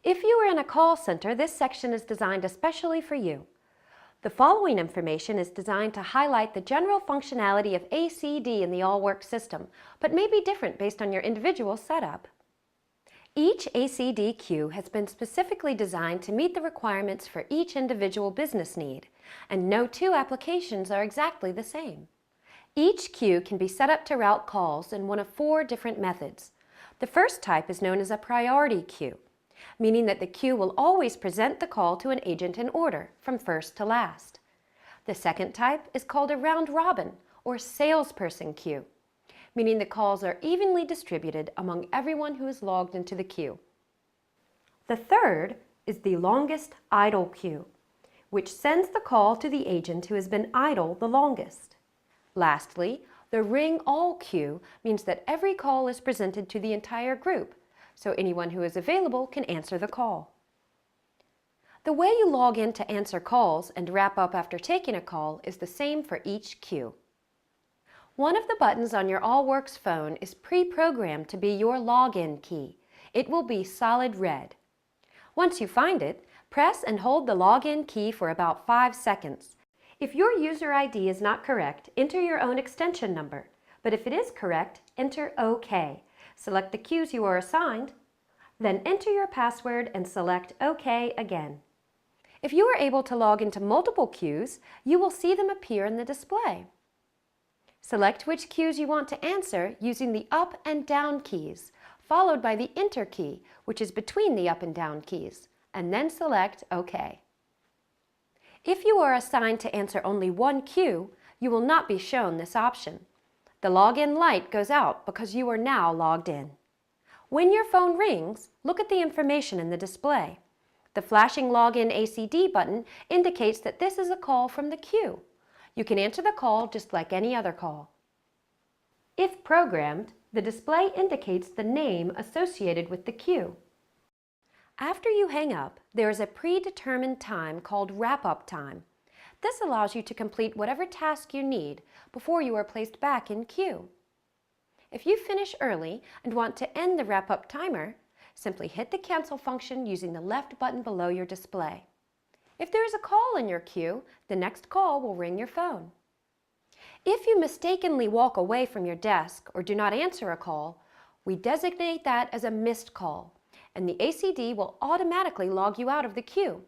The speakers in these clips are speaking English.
If you are in a call center, this section is designed especially for you. The following information is designed to highlight the general functionality of ACD in the AllWorks system, but may be different based on your individual setup. Each ACD queue has been specifically designed to meet the requirements for each individual business need, and no two applications are exactly the same. Each queue can be set up to route calls in one of 4 different methods. The first type is known as a priority queue, meaning that the queue will always present the call to an agent in order, from first to last. The second type is called a round robin, or salesperson queue, meaning the calls are evenly distributed among everyone who is logged into the queue. The third is the longest idle queue, which sends the call to the agent who has been idle the longest. Lastly, the ring all queue means that every call is presented to the entire group, so anyone who is available can answer the call. The way you log in to answer calls and wrap up after taking a call is the same for each queue. One of the buttons on your AllWorks phone is pre-programmed to be your login key. It will be solid red. Once you find it, press and hold the login key for about 5 seconds. If your user ID is not correct, enter your own extension number, but if it is correct, enter OK. Select the queues you are assigned, then enter your password and select OK again. If you are able to log into multiple queues, you will see them appear in the display. Select which queues you want to answer using the up and down keys, followed by the Enter key, which is between the up and down keys, and then select OK. If you are assigned to answer only one queue, you will not be shown this option. The login light goes out because you are now logged in. When your phone rings, look at the information in the display. The flashing Login ACD button indicates that this is a call from the queue. You can answer the call just like any other call. If programmed, the display indicates the name associated with the queue. After you hang up, there is a predetermined time called wrap-up time. This allows you to complete whatever task you need before you are placed back in queue. If you finish early and want to end the wrap-up timer, simply hit the cancel function using the left button below your display. If there is a call in your queue, the next call will ring your phone. If you mistakenly walk away from your desk or do not answer a call, we designate that as a missed call, and the ACD will automatically log you out of the queue.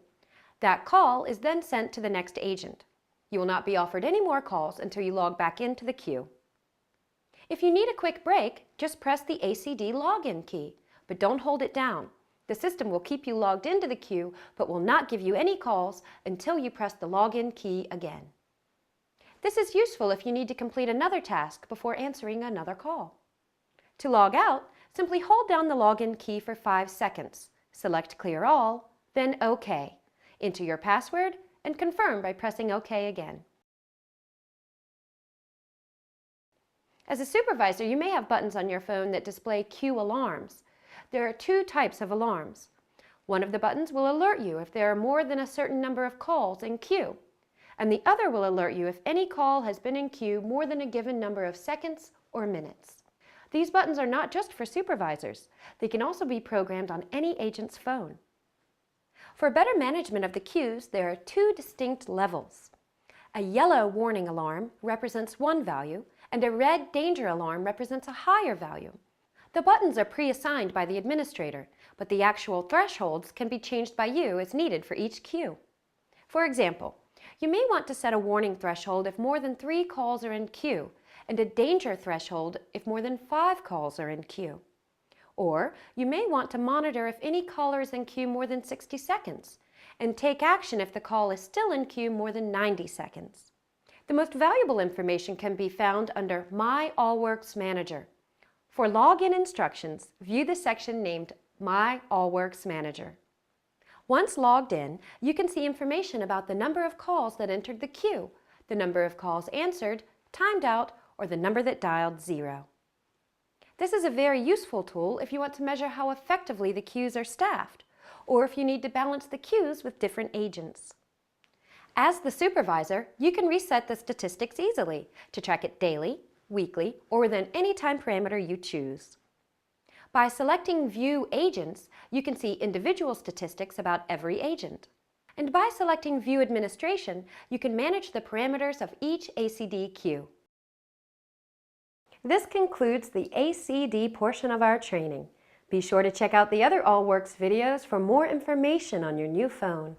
That call is then sent to the next agent. You will not be offered any more calls until you log back into the queue. If you need a quick break, just press the ACD login key, but don't hold it down. The system will keep you logged into the queue, but will not give you any calls until you press the login key again. This is useful if you need to complete another task before answering another call. To log out, simply hold down the login key for 5 seconds. Select Clear All, then OK. Enter your password and confirm by pressing OK again. As a supervisor, you may have buttons on your phone that display queue alarms. There are 2 types of alarms. One of the buttons will alert you if there are more than a certain number of calls in queue, and the other will alert you if any call has been in queue more than a given number of seconds or minutes. These buttons are not just for supervisors. They can also be programmed on any agent's phone. For better management of the queues, there are 2 distinct levels. A yellow warning alarm represents one value, and a red danger alarm represents a higher value. The buttons are pre-assigned by the administrator, but the actual thresholds can be changed by you as needed for each queue. For example, you may want to set a warning threshold if more than 3 calls are in queue, and a danger threshold if more than 5 calls are in queue. Or you may want to monitor if any caller is in queue more than 60 seconds, and take action if the call is still in queue more than 90 seconds. The most valuable information can be found under My AllWorks Manager. For login instructions, view the section named My AllWorks Manager. Once logged in, you can see information about the number of calls that entered the queue, the number of calls answered, timed out, or the number that dialed 0. This is a very useful tool if you want to measure how effectively the queues are staffed, or if you need to balance the queues with different agents. As the supervisor, you can reset the statistics easily to track it daily, weekly, or within any time parameter you choose. By selecting View Agents, you can see individual statistics about every agent. And by selecting View Administration, you can manage the parameters of each ACD queue. This concludes the ACD portion of our training. Be sure to check out the other AllWorks videos for more information on your new phone.